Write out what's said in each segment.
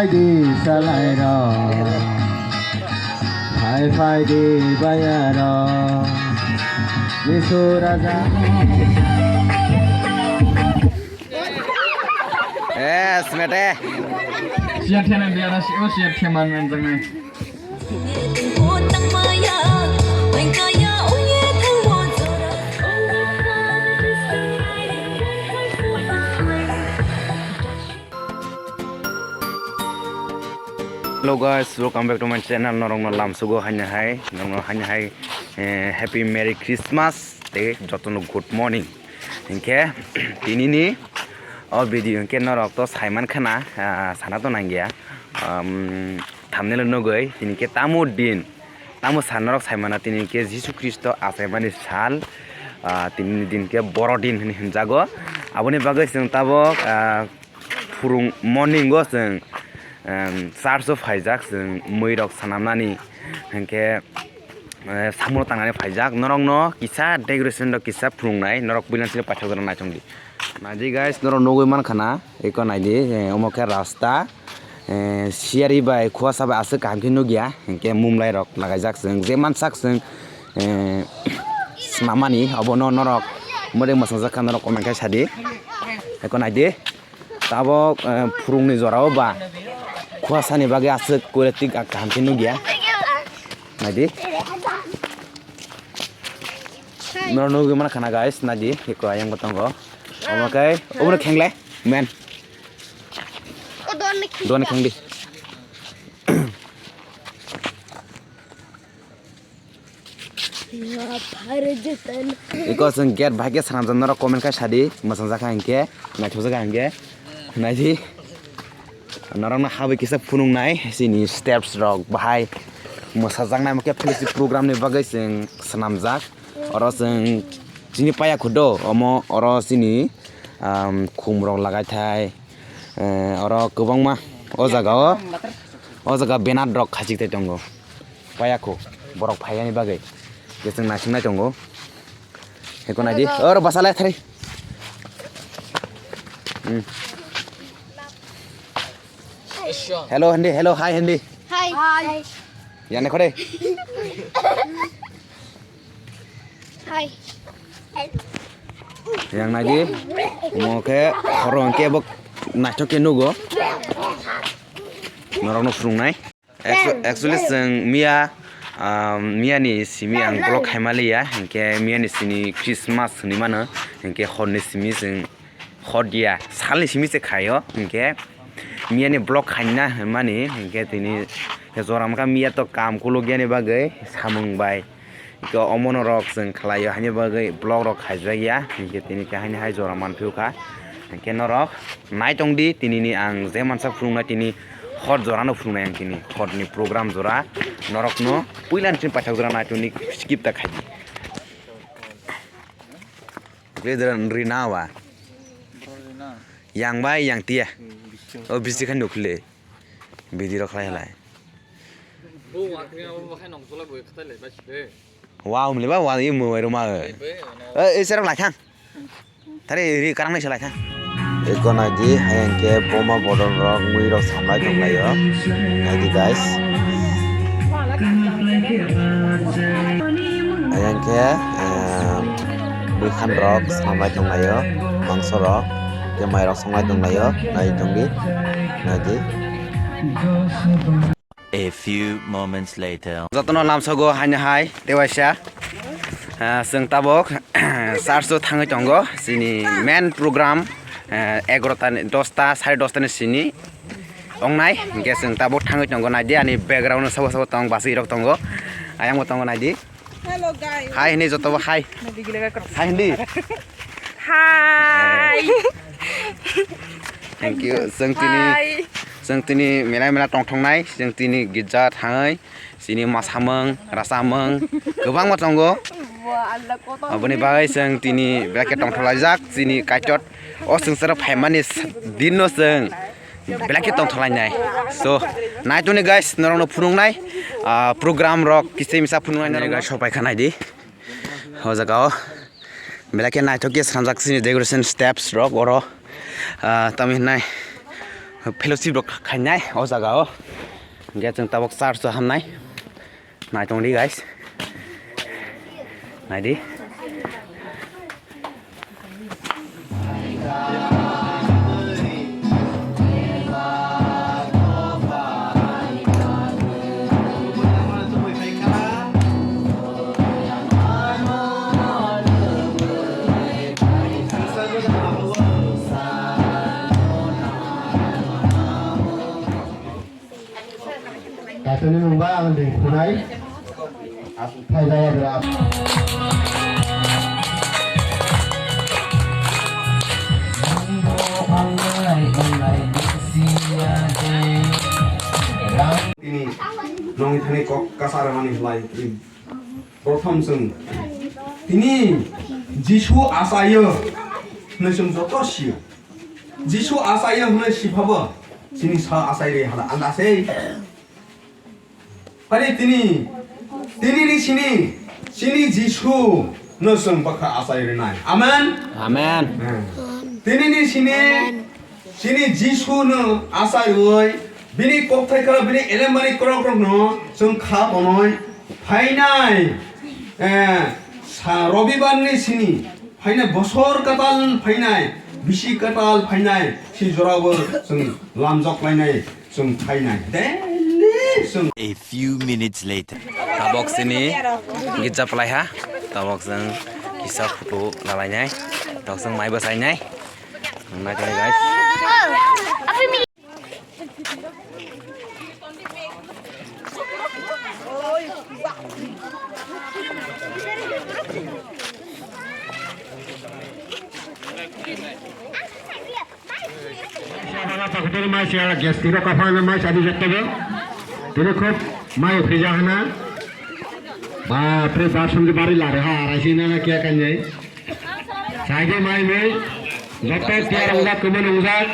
phai đi xa lại rồi phai đi bây giờ đi xô ra ra smete siap thiên biar nasi siap thiên man chẳng này Hello guys, welcome back to my channel. Norong lam sugo hanya hai, norong hanya hai. Happy Merry Christmas day. Jotono good morning. Inke, ini ni, video inke norok to Simon kana, sana to nangya. Thumbnail nogoi, ini ke tamu sanarok Simon ini ke Yesus Kristo asemani sal. Ini din ke borodin ini jago. Abone bagai seng tabok furung morning go seng. Sarso faijak जों मैरक सानामनानि हंके सामनो तांगाने फाइजाक नरक न किसा decoration the किसा फुंनाय नरक बिलानसिनि पाठगरा नाचंदि नाजि guys नरक नगै मान खाना एको नायदि ओमके रास्ता सियारि बाय खुवासा बा आसे कामखि नगिया हंके मुमलाय रक लागायजाक जों जे मानसाक जों मामानि अबनो नरक मोदे मसंजाक नरक कमेन्ट सादि एको नायदि ताबो फुरुंनि जराव बा kuasani bagi asik kualitik agak hampir nugia, nadi, nugi mana kana guys, nadi, iko ayam potong go, oke, umur kengle, men, don kengdi, iko sengket bahagia seram zanara komen kai sadi, masang zaka engke, naik zaka engke, nadi. Narang na habi kisah punung nai sini steps rok bahai masajang nai makai polisi program ni bagai sing senamjak oro sing sini paya kudo omo oro sini kumrok lagai thai oro kubang ma o jaga benat rok khajik tai tongo paya ko borok phaya ni bagai geseng nasing nai tongo heko nai di oro basalai thari Hello Hendy, hello hi Hendy. Hi. Yang neko deh. Hi. Yang lagi mau ke orang ke bok naik ke nugo. Norong no frung nai. Actually seng Mia ni si Mia ang blok Himalaya. Ke Mia ni sini Christmas ni mana. Ke hot ni sini seng hot dia. Sekali sini se kayo. Ke Mia ni blok hanya mani, hingga ini seorang mereka Mia to kam kologia ni bagai samung bay, ke omono rock seng kelayu hanya bagai blok rock haja ya, hingga ini ke hanya hai seorang mantu ka, hingga norok naik tong di ini ni ang zaman sak frung na ini hot zoran no frung na yang kini hot ni program zora norok no puilan cin pacak zoran na ini skip tak haji, kemudian rinawa, yang bay yang tia. Oh bisik kan nukle, bidi roklah helai. Wow, melibat wow ini muai rumah. Serang lacang. Tadi ini karang ni selacang. Eko naji, hayang ke boma bodol rok muai rok sampai jom layo. Naji guys. Hayang ke muai kan rok sampai jom layo, mangso rok. Mai rok sampai jom layo, naji jombi, naji. A few moments later. Jotono lam sogo hanya hai dewasa. Seng tabok sarso thangai tongo sini main program 11 10 10:30 ni sini. Ongnai ke seng tabok thangai tongo naji ani background sabo tong basi rok tongo. Ayang mo tongo naji. Hello guys. Hai ini jotono hai. Hai Hindi. Hi. Thank you. Seng tini mela tong nai, seng tini gija thangai, sini masameng, rasameng, gobang mo tongo. Aboni bagai seng tini belake tong lajak, sini kacot. Oh seng serap hemanis dino seng belake tong nai. So, naik tu ni guys, norong no punung nai. Program rock kisah misa punung nai guys sopai kanai di. Ho jagao. Belake naik tu kisah transaksi decoration steps rock oro. Tamin nai. fellowship rok khainai o jagao ge chung tabok church hamnai naitong di guys naidi Katanya numba ang di kunai. Thay ra berapa? Ini nong ini kok kasar manis lain. Prothom sung. Ini Jishu asaya nesum joto siu. Jishu asaya hune sipaba. Sini sa asaya hala andase. Pare tini di sini Jishu nesum pakha asaya nai. Amen. amen Tini di sini Jishu no asaya oi. Bini kokthai kara bini elemani korong no sung kha bonoi. Fainai. Robibar ni sini. Fainai bosor katal fainai. Bisi katal fainai. Si jorabar sung lamjok lainai sung fainai. Deli sung. A few minutes later. tabok sini gija pelai ha tabok sing kisah foto lalainya tabok sing mai basainya nah ini guys Hotel mai siapa guest tidak kapan mai sadi jatuh. Tidak kok mai prijahana. Pre bathroom di bari lari ha rasina na kya kan jai. Saige mai me jatuh tiar udah kemen udah.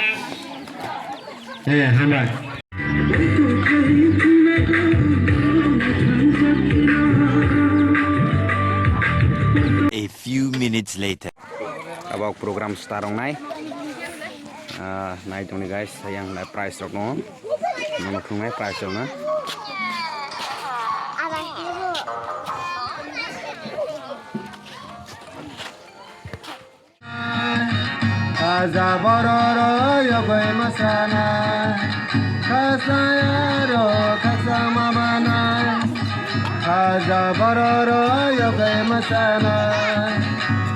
Handa. A few minutes later. abang program starong nai nai tong ni guys yang nai price rok no nono khung nai price rok na Kaza bororo yogoi masana. Kasayaro kasamamana. Kaza bororo yogoi masana.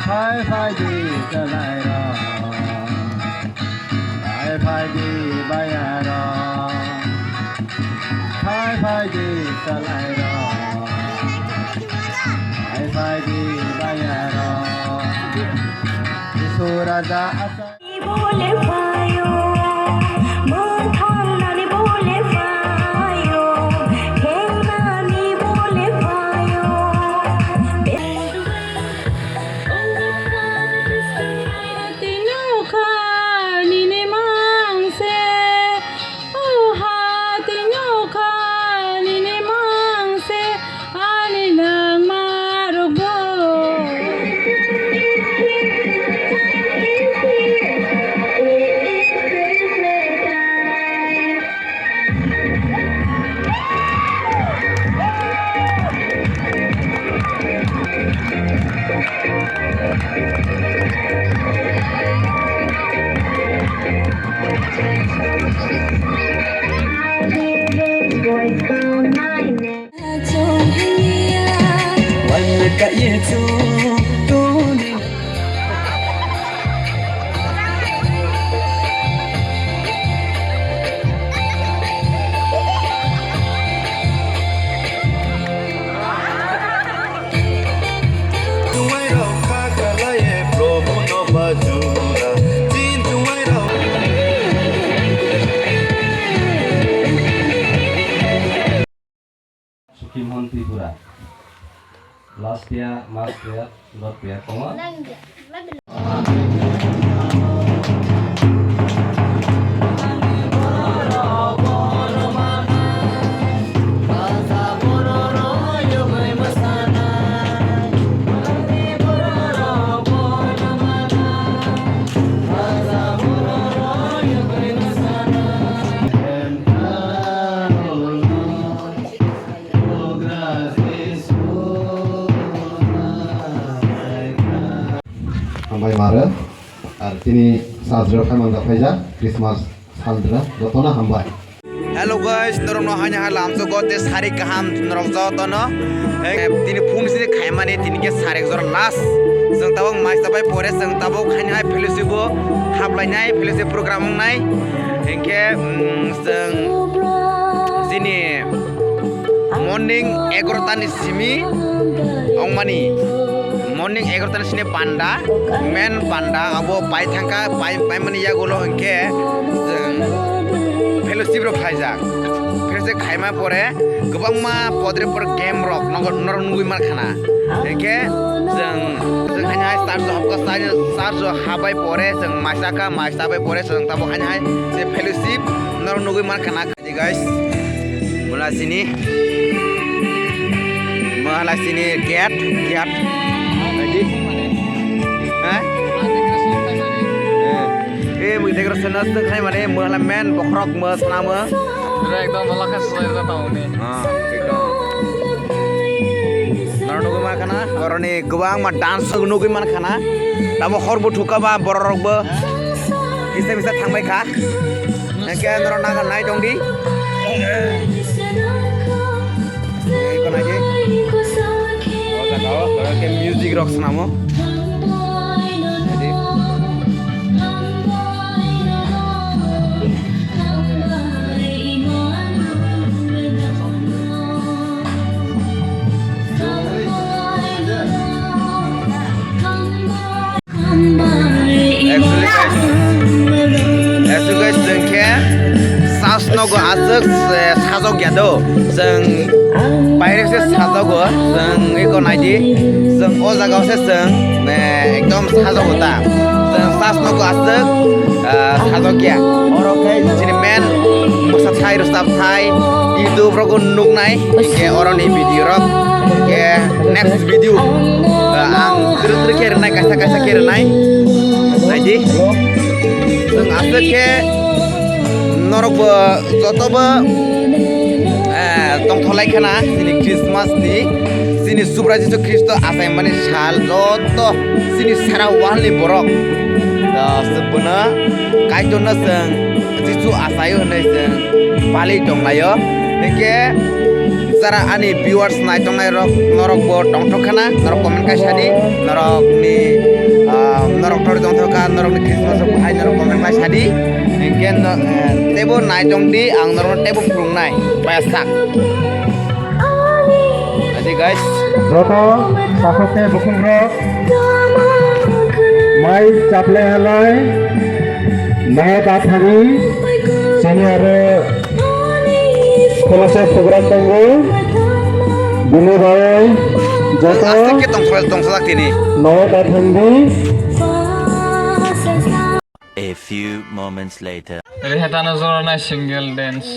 Hai di kalairo. Hai di bayaro. Hai di kalairo. Hai di bayaro. Suraja asa. बोले पायो मन थामनानै बोले पायो हेंनानै बोले पायो तिनो खानिने मांसे ओ हा तिनो खानिने मांसे आनि नang मारगो Sukimon Tripura. Last year, not year, come on. তিনি সাজরো খামান দাফাইজা Christmas সালদ্রা যতনা হামবাই Hello guys, norong no hanya halam so gote sari kaham norong zo tono. Tini phung sini khaimani tini ke sari zor las. Seng tabong mais tabai pore seng tabong hanya hai fellowship hablai nai fellowship program nai. Engke seng sini morning 11 tani simi ongmani. Morning 11 tani sini panda, men panda abo pai thangka pai mani ya golo engke seng fellowship ro phaijak fellowship khaima pore gobangma podre por game rock norong nugui mar khana engke jeng hanya start jo hapka start jo habai pore jeng masaka bai pore jeng tabo hanya se fellowship norong nugui mar khana khaji guys mula sini gate lagi mui decoration nas khai mane mala men bokrok mas nama एकदम लखस sir ताऊ ने एकदम नरनुगु मा खाना बरनि गोबां मा dance नुगु मान खाना दाबो हरबो थुकाबा बररकबो बिसा थांबाय खा एके नरनागा नाय दंदि एको नायदि ओ जागाव के म्यूजिक रॉक्स नामो guys jengke sasnogo asuk sajok yado jeng baire se sajogo jeng eko naidi jeng o jagao se jeng ekdom sajok hota jeng sasnogo asuk sajok ya orokai jini men musa thai rustap thai youtube rogo nuknai ke oroni video rok ke next video ang terus kerenai kasa kerenai naidi jeng asuk ke norok bo joto bo tongtholai khana sini Christmas ni sini subra jisu Kristo asai mani sal joto sini sara wal ni borok da sebuna kaitona seng jisu asai honai seng pali tonglayo neke sara ani viewers nai tongnai rok norok bo tongthokana norok comment kaisani norok ni norok thor tongthoka norok ni Christmas hai norok comment kaisani engken tebo nai tongdi ang norok tebo prungnai pasak adi guys যত শাসকে বসুন্ধরা মাই চাপলে হেলাই নয়তা থাকি সিনিয়রে খোলসে programme দঙ্গ বিনে ভাই যত asake tongsolak tini নয়তা থাকি A few moments later. Reheta na zoro na single dance.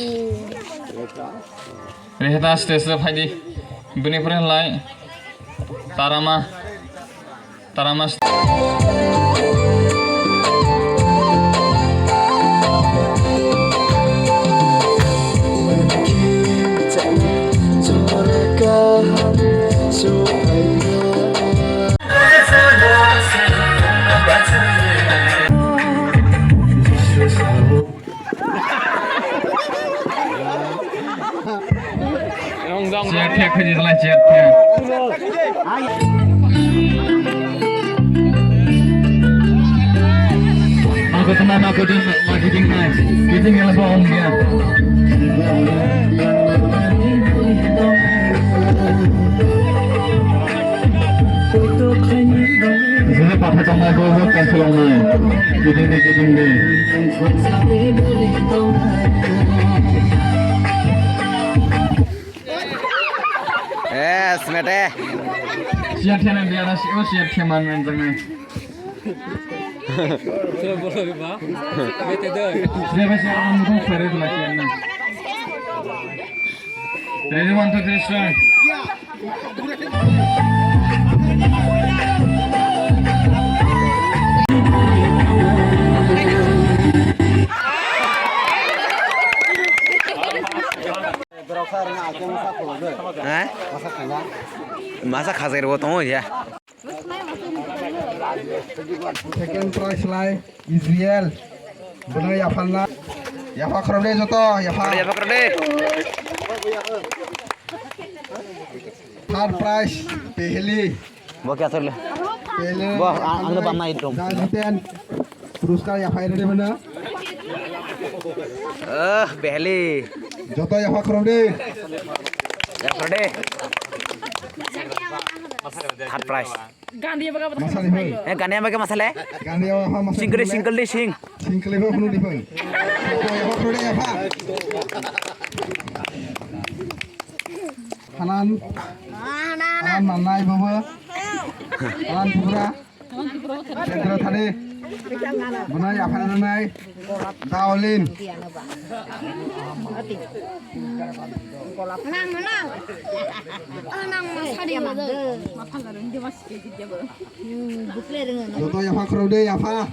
Reheta stage le phaidi bini pore lai tarama Jet tek khaji la jet tek aku teman aku tu lagi tinggal kita yang lebih om dia Sini pakai tongkat aku cancel online kita ni smete siap tiana biar nasi siap tiaman jangan Sudah masih orang mungkin seret lagi na. Ready 1 2 3 start. Masa khazir bo tomo ya Second prize lai Israel. Benar Yafanna. Yafa kerode joto Yafa. Ada apa kerde? Third prize Pehli. Bawa kya sir le? Pehli. Bawa anglo bamna itu. Dan puruskar Yafa ini mana? Behli. Joto Yafa kerode. Ya kerde. Third prize. Masa di pun. Gane apa ke masalah? Gandhi Yafa masa. Single di sing. Singkle ho pun di pun. Yafa kerode Yafa. Hanan. Hanan manai bawa. Hanan pura. Cendra thade. Benar Yafa nanai. Daulin. Menang. Menang masa dia mana? Joto Yafa kerode Yafa.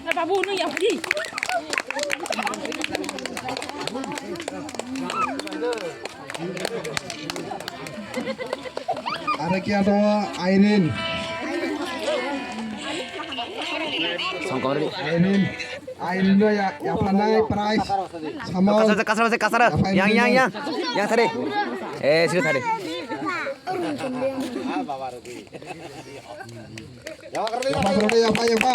Ada kia to Airin. Songkor di. Airin do Yafa naik prize. Sama. Kasar. Yang tadi. Sudah tadi. Yafa kerode Yafa.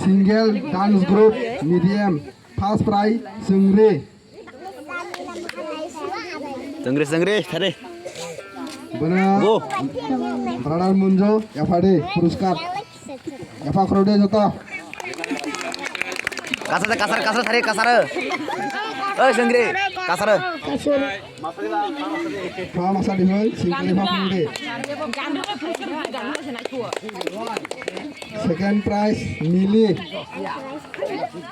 Single dance group medium first prize Sungri. Sengri tadi. Benar. Go. Pradhan Munjo Yafa de puruskar. Yafa kerode joto. Kasar tadi kasar. Sengri kasar. Fa masa di hol singkle Yafa kerode. Second prize Mili.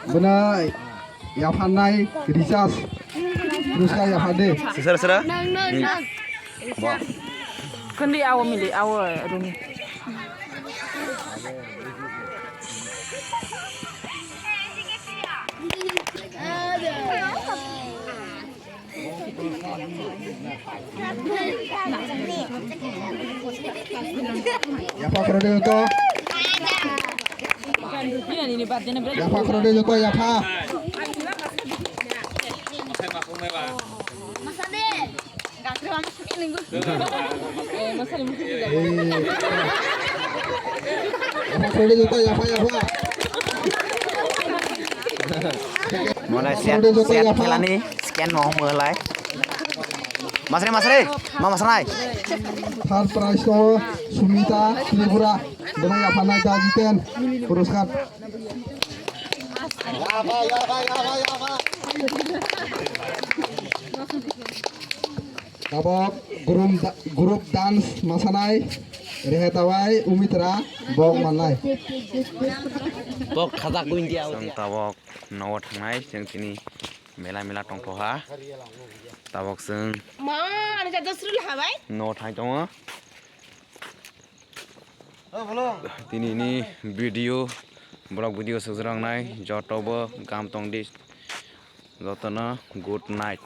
Benar Yafa naik Risas. Puruskar Yafa de. Sera. Kendi awal milih awal Rumi. Yafa kerode joto. Ini badannya berat. Yafa kerode joto Yafa. Masa deh. Gak terima masukin minggu. Masa ini mungkin juga. Yafa kerode joto Yafa. Mulai siap melani scan mau mulai. Mas Re, Mas Rai. Third prize to Sumita Tripura. Benar Yafa naik jiten puruskar. Tabok grup dance masanai rehetawai umitra bok manai. Bok khazak go India. Sang tabok nawa thangnai जों तिनि मेला टंटहा tabok जों Mana jadi seru lah, bay? no thai dong. Tini ini video blog video sejrangnai jotobo gam tong dis jotona good night.